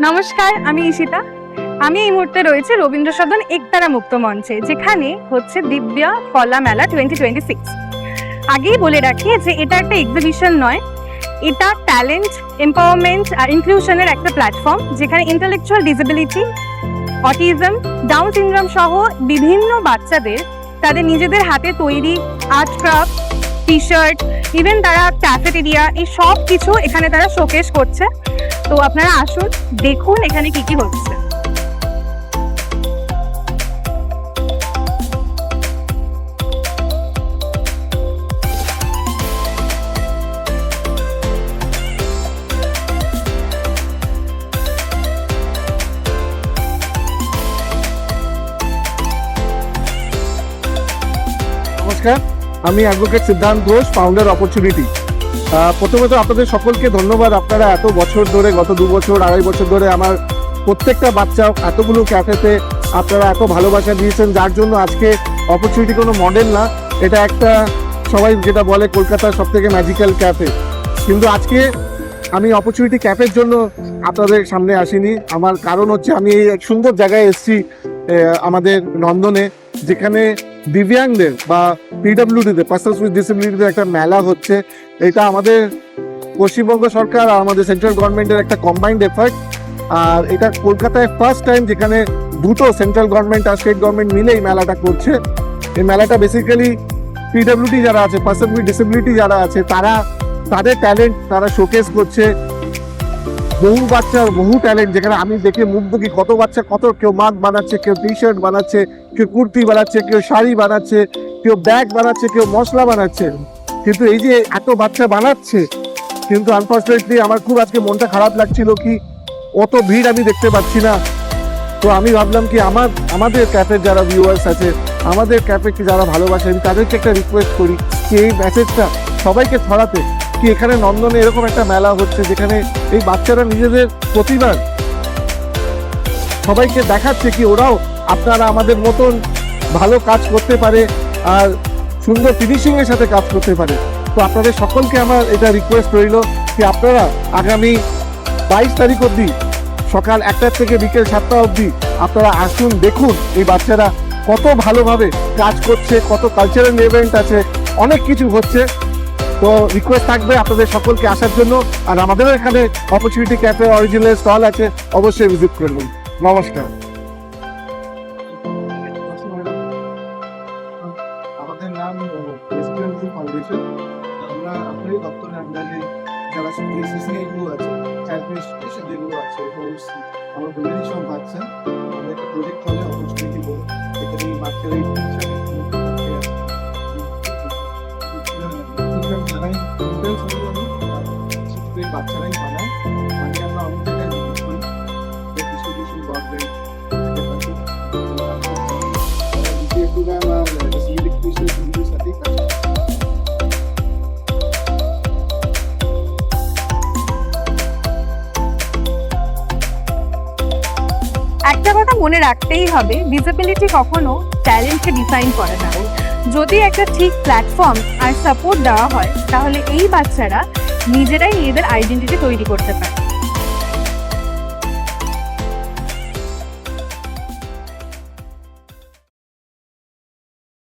নমস্কার, আমি ঈশিতা। আমি এই মুহূর্তে রয়েছে রবীন্দ্র সদন একতারা মুক্ত মঞ্চে, যেখানে হচ্ছে দিব্যা কলা মেলা 2026। আগেই বলে রাখি যে এটা একটা এক্সিবিশন নয়, এটা ট্যালেন্ট এম্পাওয়ারমেন্ট আর ইনক্লুশনের একটা প্ল্যাটফর্ম, যেখানে intellectual disability, autism, down syndrome সহ বিভিন্ন বাচ্চাদের তাদের নিজেদের হাতে তৈরি art craft, T shirt, even তারা ক্যাফেটেরিয়া, এই সব কিছু এখানে তারা শোকেস করছে। তো আপনারা আসুন, দেখুন এখানে কি কি হচ্ছে। নমস্কার, আমি অ্যাডভোকেট সিদ্ধান্ত ঘোষ, ফাউন্ডার অপরচুনিটি। প্রথমত আপনাদের সকলকে ধন্যবাদ। আপনারা এত বছর ধরে, গত 2 বছর 2.5 বছর ধরে আমার প্রত্যেকটা বাচ্চা এতগুলো ক্যাফেতে আপনারা এত ভালোবাসা দিয়েছেন, যার জন্য আজকে অপরচুনিটি কোনো মডেল না, এটা একটা সবাই যেটা বলে কলকাতার সবথেকে ম্যাজিক্যাল ক্যাফে। কিন্তু আজকে আমি অপরচুনিটি ক্যাফের জন্য আপনাদের সামনে আসিনি। আমার কারণ হচ্ছে আমি এই এক সুন্দর জায়গায় এসেছি আমাদের নন্দনে, যেখানে দিব্যাংদের বা পিডব্লিউডিতে, পার্সনস উইথ ডিসেবিলিটিতে একটা মেলা হচ্ছে। এটা আমাদের পশ্চিমবঙ্গ সরকার আর আমাদের সেন্ট্রাল গভর্নমেন্টের একটা কম্বাইন্ড এফার্ট। আর এটা কলকাতায় ফার্স্ট টাইম যেখানে দুটো সেন্ট্রাল গভর্নমেন্ট আর স্টেট গভর্নমেন্ট মিলে এই মেলাটা করছে। এই মেলাটা বেসিক্যালি পিডব্লিউডি যারা আছে, পার্সন উইথ ডিসেবিলিটি যারা আছে, তাদের ট্যালেন্ট তারা শোকেস করছে। বহু বাচ্চার বহু ট্যালেন্ট, যেখানে আমি দেখে মুগ্ধ কি কত বাচ্চা কেউ মাস্ক বানাচ্ছে, কেউ টি শার্ট বানাচ্ছে, কেউ কুর্তি বানাচ্ছে, কেউ শাড়ি বানাচ্ছে, কেউ ব্যাগ বানাচ্ছে, কেউ মশলা বানাচ্ছে। কিন্তু এই যে এত বাচ্চা বানাচ্ছে, কিন্তু আনফর্চুনেটলি আমার খুব আজকে মনটা খারাপ লাগছিল কি অত ভিড় আমি দেখতে পাচ্ছি না। তো আমি ভাবলাম কি আমাদের ক্যাফের যারা ভিউয়ার্স আছে, আমাদের ক্যাফেকে যারা ভালোবাসে, আমি তাদেরকে একটা রিকোয়েস্ট করি কি এই মেসেজটা সবাইকে ছড়াতে, কি এখানে নন্দনে এরকম একটা মেলা হচ্ছে যেখানে এই বাচ্চারা নিজেদের প্রতিভা সবাইকে দেখাচ্ছে কি ওরাও আপনারা আমাদের মতন ভালো কাজ করতে পারে আর সুন্দর ফিনিশিংয়ের সাথে কাজ করতে পারে। তো আপনাদের সকলকে আমার এটা রিকোয়েস্ট রইল কি আপনারা আগামী 22 তারিখ অবধি সকাল 1টা থেকে বিকেল 7টা অবধি আপনারা আসুন, দেখুন এই বাচ্চারা কত ভালোভাবে কাজ করছে, কত কালচারাল ইভেন্ট আছে, অনেক কিছু হচ্ছে। তো রিকোয়েস্ট থাকবে আপনাদের সকলকে আসার জন্য। আর আমাদেরও এখানে অপরচুনিটি ক্যাফে অরিজিনাল স্টল আছে, অবশ্যই ভিজিট করবেন। নমস্কার। আমাদের নাম এসপিএমসি ফাউন্ডেশন। আমরা আপনারই দপ্তরের আন্ডারে যারা সিসিআইগুলো আছে, চাইল্ড এডুকেশন যেগুলো আছে, আমার বলেরই সব বাচ্চা, আমাদের একটা প্রজেক্ট চলে অপরচুনিটি বলে, এখানে এই বাচ্চারা বাচ্চারাই বানায়। মানে আমরা অনেক জায়গায় ডিস্ট্রিবিউশন গভর্নমেন্ট সাথে একটা কথা মনে রাখতেই হবে, ডিসেবিলিটি কখনো ট্যালেন্টকে ডিফাইন করে না। যদি একটা ঠিক প্ল্যাটফর্ম আর সাপোর্ট দেওয়া হয়, তাহলে এই বাচ্চারা নিজেরাই নিজেদের আইডেন্টিটি তৈরি করতে পারে।